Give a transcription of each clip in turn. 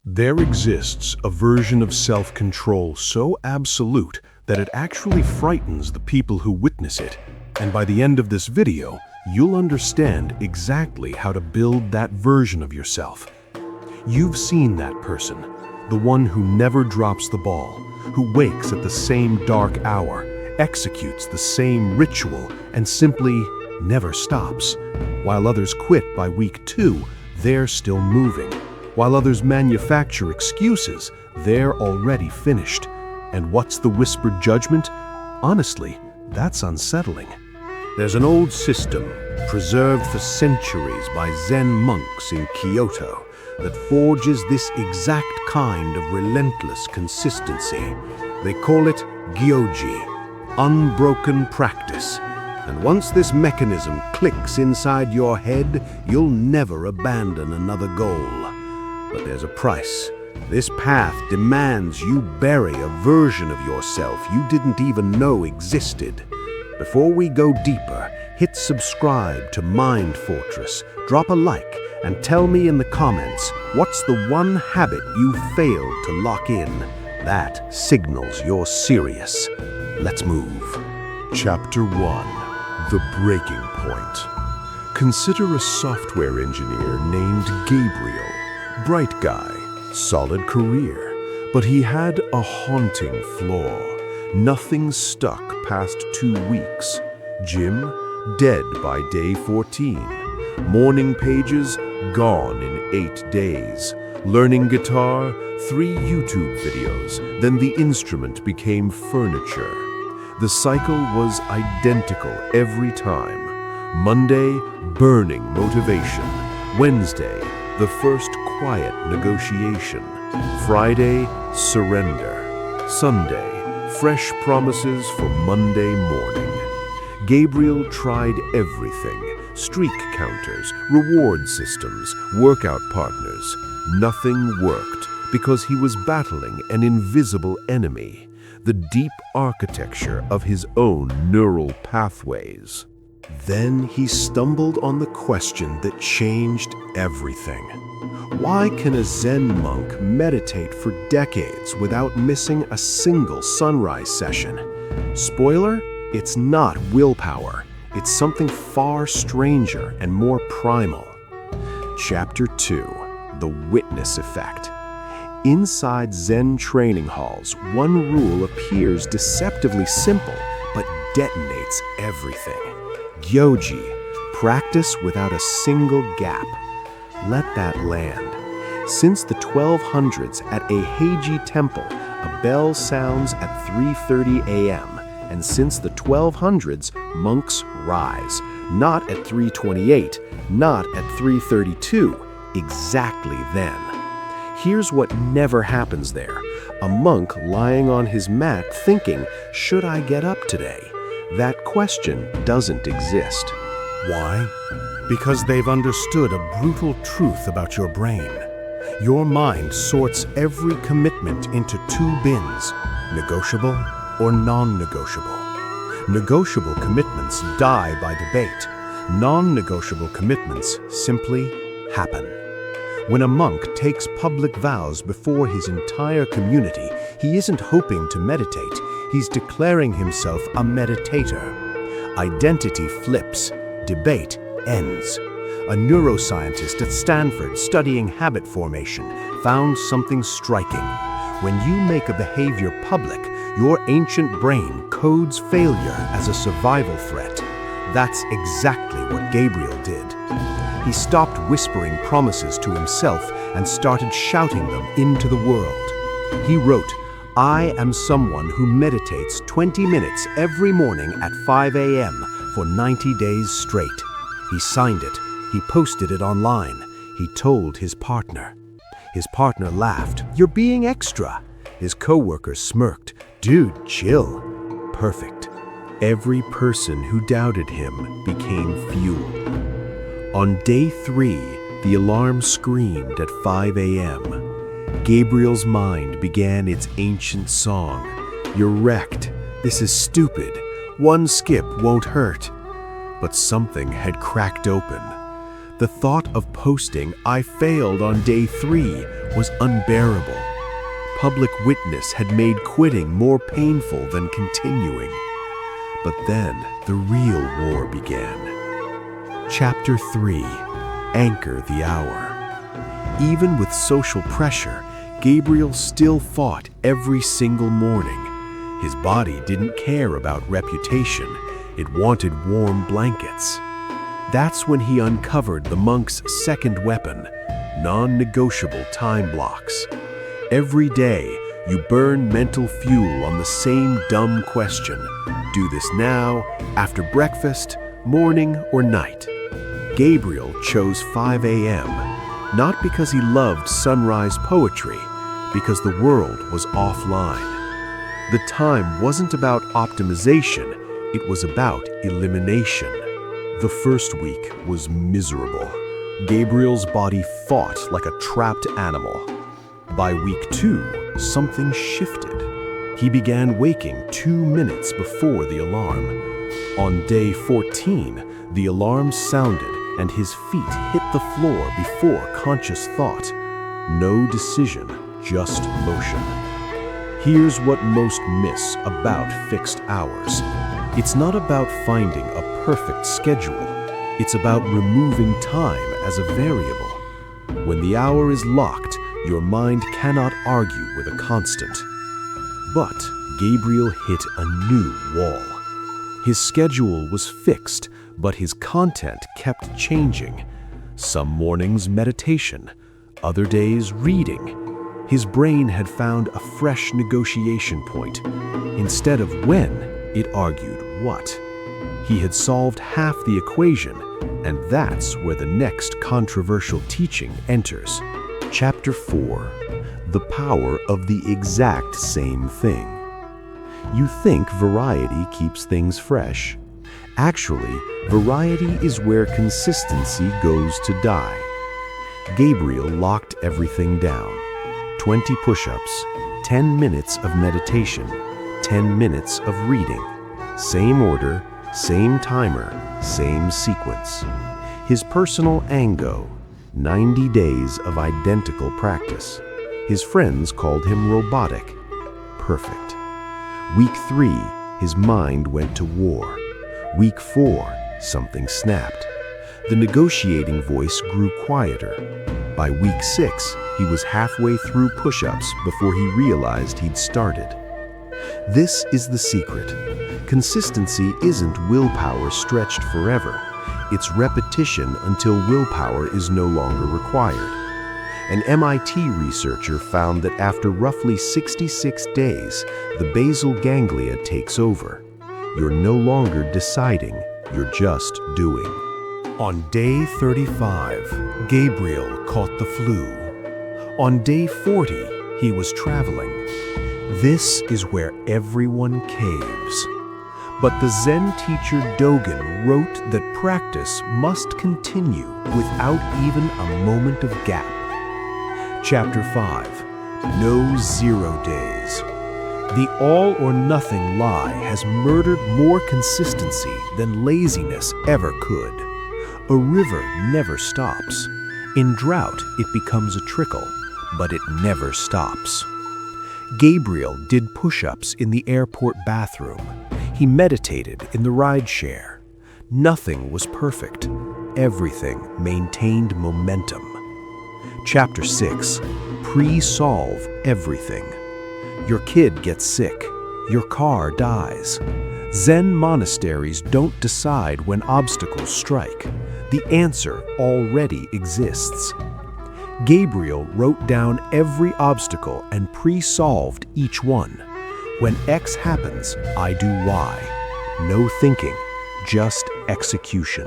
There exists a version of self-control so absolute that it actually frightens the people who witness it. And by the end of this video, you'll understand exactly how to build that version of yourself. You've seen that person, the one who never drops the ball, who wakes at the same dark hour, executes the same ritual, and simply never stops. While others quit by week 2, they're still moving. While others manufacture excuses, they're already finished. And what's the whispered judgment? Honestly, that's unsettling. There's an old system, preserved for centuries by Zen monks in Kyoto, that forges this exact kind of relentless consistency. They call it Gyōji, unbroken practice. And once this mechanism clicks inside your head, you'll never abandon another goal. But there's a price. This path demands you bury a version of yourself you didn't even know existed. Before we go deeper, hit subscribe to Mind Fortress, drop a like, and tell me in the comments what's the one habit you failed to lock in. That signals you're serious. Let's move. Chapter 1. The Breaking Point. Consider a software engineer named Gabriel. Bright guy, solid career, but he had a haunting flaw. Nothing stuck past 2 weeks. Gym, dead by day 14. Morning pages, gone in 8 days. Learning guitar, 3 YouTube videos, then the instrument became furniture. The cycle was identical every time. Monday, burning motivation. Wednesday, the first quiet negotiation. Friday, surrender. Sunday, fresh promises for Monday morning. Gabriel tried everything. Streak counters, reward systems, workout partners. Nothing worked because he was battling an invisible enemy, the deep architecture of his own neural pathways. Then he stumbled on the question that changed everything. Why can a Zen monk meditate for decades without missing a single sunrise session? Spoiler, it's not willpower. It's something far stranger and more primal. Chapter 2. The Witness Effect. Inside Zen training halls, one rule appears deceptively simple, but detonates everything. Gyōji, practice without a single gap. Let that land. Since the 1200s at a Heiji temple, a bell sounds at 3:30 a.m. And since the 1200s, monks rise. Not at 3:28, not at 3:32, exactly then. Here's what never happens there. A monk lying on his mat thinking, should I get up today? That question doesn't exist. Why? Because they've understood a brutal truth about your brain. Your mind sorts every commitment into 2 bins, negotiable or non-negotiable. Negotiable commitments die by debate. Non-negotiable commitments simply happen. When a monk takes public vows before his entire community, he isn't hoping to meditate, he's declaring himself a meditator. Identity flips, debate ends. A neuroscientist at Stanford studying habit formation found something striking. When you make a behavior public, your ancient brain codes failure as a survival threat. That's exactly what Gabriel did. He stopped whispering promises to himself and started shouting them into the world. He wrote, I am someone who meditates 20 minutes every morning at 5 a.m. for 90 days straight. He signed it. He posted it online. He told his partner. His partner laughed, "You're being extra." His coworker smirked, "Dude, chill." Perfect. Every person who doubted him became fuel. On day 3, the alarm screamed at 5 a.m. Gabriel's mind began its ancient song. "You're wrecked. This is stupid. One skip won't hurt." But something had cracked open. The thought of posting "I failed on day 3" was unbearable. Public witness had made quitting more painful than continuing. But then the real war began. Chapter 3: Anchor the Hour. Even with social pressure, Gabriel still fought every single morning. His body didn't care about reputation. It wanted warm blankets. That's when he uncovered the monk's second weapon: non-negotiable time blocks. Every day, you burn mental fuel on the same dumb question: do this now, after breakfast, morning, or night? Gabriel chose 5 a.m., not because he loved sunrise poetry, because the world was offline. The time wasn't about optimization, it was about elimination. The first week was miserable. Gabriel's body fought like a trapped animal. By week 2, something shifted. He began waking 2 minutes before the alarm. On day 14, the alarm sounded and his feet hit the floor before conscious thought. No decision, just motion. Here's what most miss about fixed hours. It's not about finding a perfect schedule. It's about removing time as a variable. When the hour is locked, your mind cannot argue with a constant. But Gabriel hit a new wall. His schedule was fixed, but his content kept changing. Some mornings meditation, other days reading. His brain had found a fresh negotiation point. Instead of when, it argued what. He had solved half the equation, and that's where the next controversial teaching enters. Chapter 4: The Power of the Exact Same Thing. You think variety keeps things fresh. Actually, variety is where consistency goes to die. Gabriel locked everything down. 20 push-ups, 10 minutes of meditation, 10 minutes of reading. Same order, same timer, same sequence. His personal Ango, 90 days of identical practice. His friends called him robotic. Perfect. Week 3, his mind went to war. Week 4, something snapped. The negotiating voice grew quieter. By week 6, he was halfway through push-ups before he realized he'd started. This is the secret. Consistency isn't willpower stretched forever. It's repetition until willpower is no longer required. An MIT researcher found that after roughly 66 days, the basal ganglia takes over. You're no longer deciding, you're just doing. On day 35, Gabriel caught the flu. On day 40, he was traveling. This is where everyone caves. But the Zen teacher Dogen wrote that practice must continue without even a moment of gap. Chapter 5: No 0 days. The all-or-nothing lie has murdered more consistency than laziness ever could. A river never stops. In drought, it becomes a trickle, but it never stops. Gabriel did push-ups in the airport bathroom. He meditated in the rideshare. Nothing was perfect. Everything maintained momentum. Chapter 6: Pre-solve everything. Your kid gets sick. Your car dies. Zen monasteries don't decide when obstacles strike. The answer already exists. Gabriel wrote down every obstacle and pre-solved each one. When X happens, I do Y. No thinking, just execution.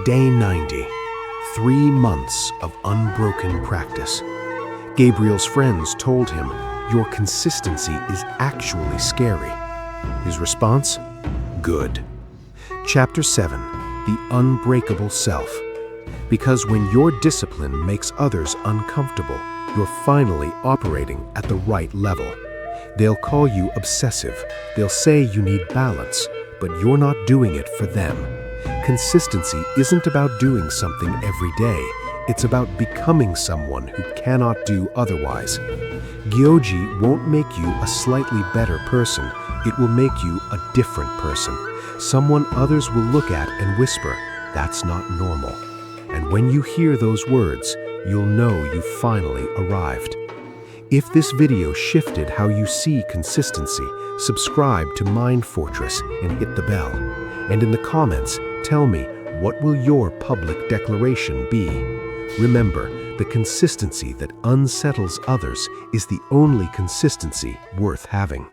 Day 90. 3 months of unbroken practice. Gabriel's friends told him, "Your consistency is actually scary." His response? Good. Chapter 7. The Unbreakable Self. Because when your discipline makes others uncomfortable, you're finally operating at the right level. They'll call you obsessive. They'll say you need balance, but you're not doing it for them. Consistency isn't about doing something every day. It's about becoming someone who cannot do otherwise. Gyōji won't make you a slightly better person. It will make you a different person. Someone others will look at and whisper, "That's not normal." And when you hear those words, you'll know you finally arrived. If this video shifted how you see consistency, subscribe to Mind Fortress and hit the bell. And in the comments, tell me, what will your public declaration be? Remember, the consistency that unsettles others is the only consistency worth having.